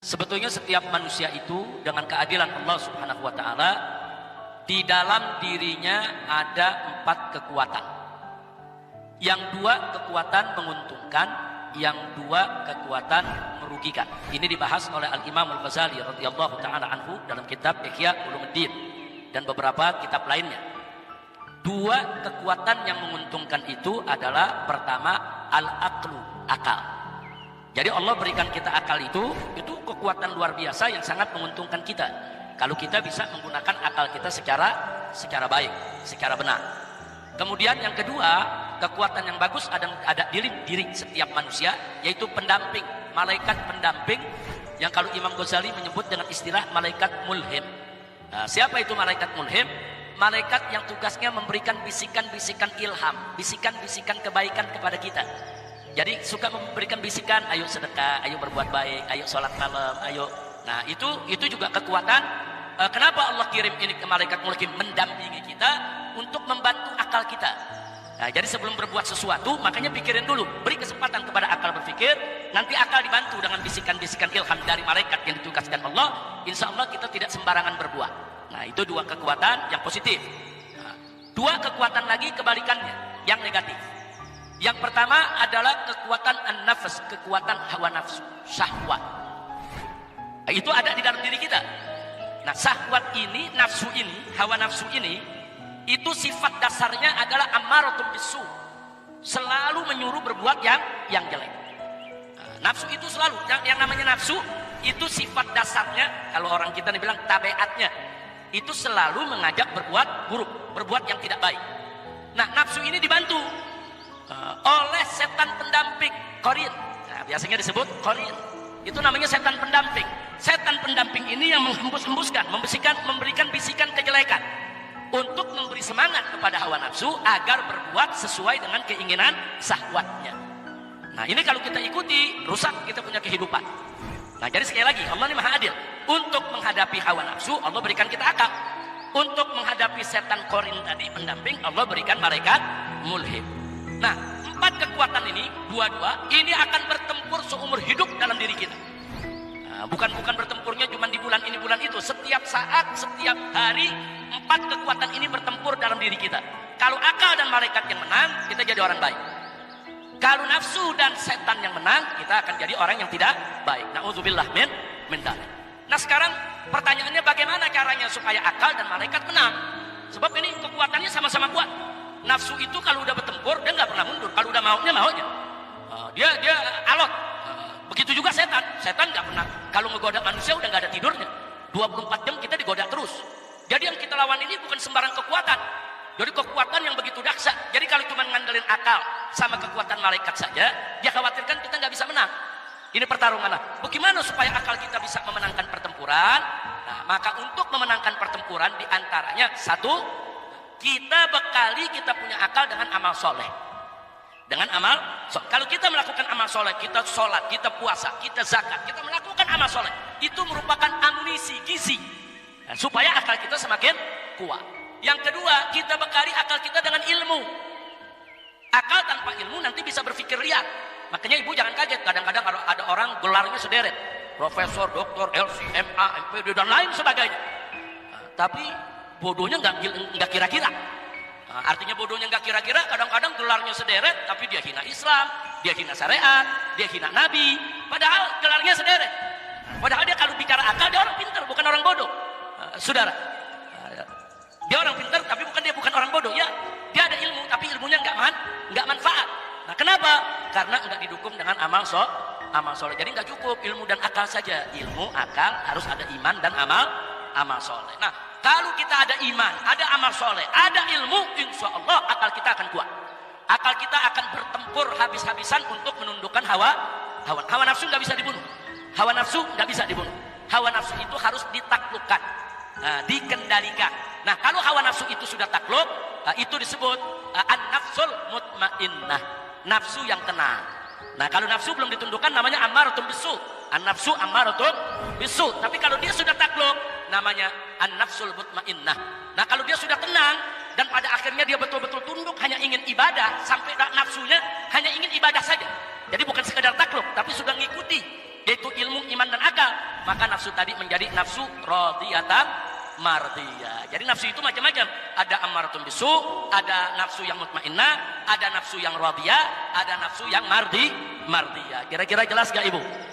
Sebetulnya setiap manusia itu dengan keadilan Allah Subhanahu wa taala di dalam dirinya ada 4 kekuatan. Yang 2 kekuatan menguntungkan, yang 2 kekuatan merugikan. Ini dibahas oleh Al-Imam Al-Ghazali radhiyallahu taala anhu dalam kitab Ihya Ulumuddin dan beberapa kitab lainnya. 2 kekuatan yang menguntungkan itu adalah pertama al-aqlu, akal. Jadi Allah berikan kita akal itu kekuatan luar biasa yang sangat menguntungkan kita. Kalau kita bisa menggunakan akal kita secara baik, secara benar. Kemudian yang kedua, kekuatan yang bagus ada diri setiap manusia, yaitu pendamping, malaikat pendamping yang kalau Imam Ghazali menyebut dengan istilah malaikat mulhim. Nah, siapa itu malaikat mulhim? Malaikat yang tugasnya memberikan bisikan-bisikan ilham, bisikan-bisikan kebaikan kepada kita. Jadi suka memberikan bisikan, ayo sedekah, ayo berbuat baik, ayo sholat malam, ayo. Nah itu juga kekuatan. Kenapa Allah kirim ini ke malaikat mulhim mendampingi kita untuk membantu akal kita. Nah, jadi sebelum berbuat sesuatu, makanya pikirin dulu, beri kesempatan kepada akal berpikir. Nanti akal dibantu dengan bisikan-bisikan ilham dari malaikat yang ditugaskan Allah. Insya Allah kita tidak sembarangan berbuat. Nah itu 2 kekuatan yang positif. Nah, 2 kekuatan lagi kebalikannya, yang negatif. Yang pertama adalah kekuatan an-nafs, kekuatan hawa nafsu, syahwat. Nah, itu ada di dalam diri kita. Nah, syahwat ini, nafsu ini, hawa nafsu ini, itu sifat dasarnya adalah ammaratun bisu. Selalu menyuruh berbuat yang jelek. Nah, nafsu itu selalu, yang namanya nafsu, itu sifat dasarnya, kalau orang kita bilang tabiatnya, itu selalu mengajak berbuat buruk, berbuat yang tidak baik. Nah, nafsu ini dibantu oleh setan pendamping qarin. Nah, biasanya disebut qarin. Itu namanya setan pendamping. Setan pendamping ini yang menghembus-hembuskan, memberikan bisikan kejelekan untuk memberi semangat kepada hawa nafsu agar berbuat sesuai dengan keinginan syahwatnya. Nah, ini kalau kita ikuti, rusak kita punya kehidupan. Nah, jadi sekali lagi, Allah ini Maha Adil. Untuk menghadapi hawa nafsu, Allah berikan kita akal. Untuk menghadapi setan qarin tadi pendamping, Allah berikan malaikat mulhim. Nah, 4 kekuatan ini, 2-2, ini akan bertempur seumur hidup dalam diri kita. Nah, bukan bertempurnya cuma di bulan ini, bulan itu. Setiap saat, setiap hari, 4 kekuatan ini bertempur dalam diri kita. Kalau akal dan malaikat yang menang, kita jadi orang baik. Kalau nafsu dan setan yang menang, kita akan jadi orang yang tidak baik. Na'udzubillah min dzalik. Nah, sekarang pertanyaannya bagaimana caranya supaya akal dan malaikat menang? Sebab ini kekuatannya sama-sama kuat. Nafsu itu kalau udah bertempur dia nggak pernah mundur. Kalau udah maunya. Dia alot. Begitu juga setan nggak pernah. Kalau ngegoda manusia udah nggak ada tidurnya. 24 jam kita digoda terus. Jadi yang kita lawan ini bukan sembarang kekuatan. Jadi kekuatan yang begitu dahsyat. Jadi kalau cuma ngandelin akal sama kekuatan malaikat saja, dia khawatirkan kita nggak bisa menang. Ini pertarungan lah. Bagaimana supaya akal kita bisa memenangkan pertempuran? Nah, maka untuk memenangkan pertempuran diantaranya 1, kita bekali kita punya akal dengan amal soleh. Dengan amal soleh. Kalau kita melakukan amal soleh, kita sholat, kita puasa, kita zakat, kita melakukan amal soleh, itu merupakan amunisi, gizi, dan supaya akal kita semakin kuat. Yang kedua, kita bekali akal kita dengan ilmu. Akal tanpa ilmu nanti bisa berpikir liar. Makanya ibu jangan kaget, kadang-kadang ada orang gelarnya sederet, profesor, doktor, LC, MA, MPD, dan lain sebagainya. Nah, tapi bodohnya nggak kira-kira. Nah, artinya bodohnya nggak kira-kira, kadang-kadang gelarnya sederet, tapi dia hina Islam, dia hina syariat, dia hina Nabi. Padahal gelarnya sederet. Padahal dia kalau bicara akal, dia orang pintar, bukan orang bodoh. Saudara, dia orang pintar, tapi dia bukan orang bodoh. Ya, dia ada ilmu, tapi ilmunya nggak manfaat. Nah, kenapa? Karena nggak didukung dengan amal soleh. Jadi nggak cukup ilmu dan akal saja. Ilmu, akal, harus ada iman dan amal soleh. Nah, kalau kita ada iman, ada amal soleh, ada ilmu, insya Allah akal kita akan kuat. Akal kita akan bertempur habis-habisan untuk menundukkan hawa nafsu nggak bisa dibunuh. Hawa nafsu nggak bisa dibunuh. Hawa nafsu itu harus ditaklukkan, dikendalikan. Nah, kalau hawa nafsu itu sudah takluk, itu disebut an-nafsul mutmainnah, nafsu yang tenang. Nah, kalau nafsu belum ditundukkan namanya ammaratun bisu. An-nafsu ammaratun bisu. Tapi kalau dia sudah takluk, namanya an-nafsul mutmainnah. Nah, kalau dia sudah tenang dan pada akhirnya dia betul-betul tunduk hanya ingin ibadah, sampai nafsunya hanya ingin ibadah saja. Jadi bukan sekedar takluk, tapi sudah ngikuti yaitu ilmu, iman dan akal, maka nafsu tadi menjadi nafsu radiyatan mardiyah. Jadi nafsu itu macam-macam. Ada ammaratun bisu, ada nafsu yang mutmainnah, ada nafsu yang radiyah, ada nafsu yang mardiyah. Kira-kira jelas gak Ibu?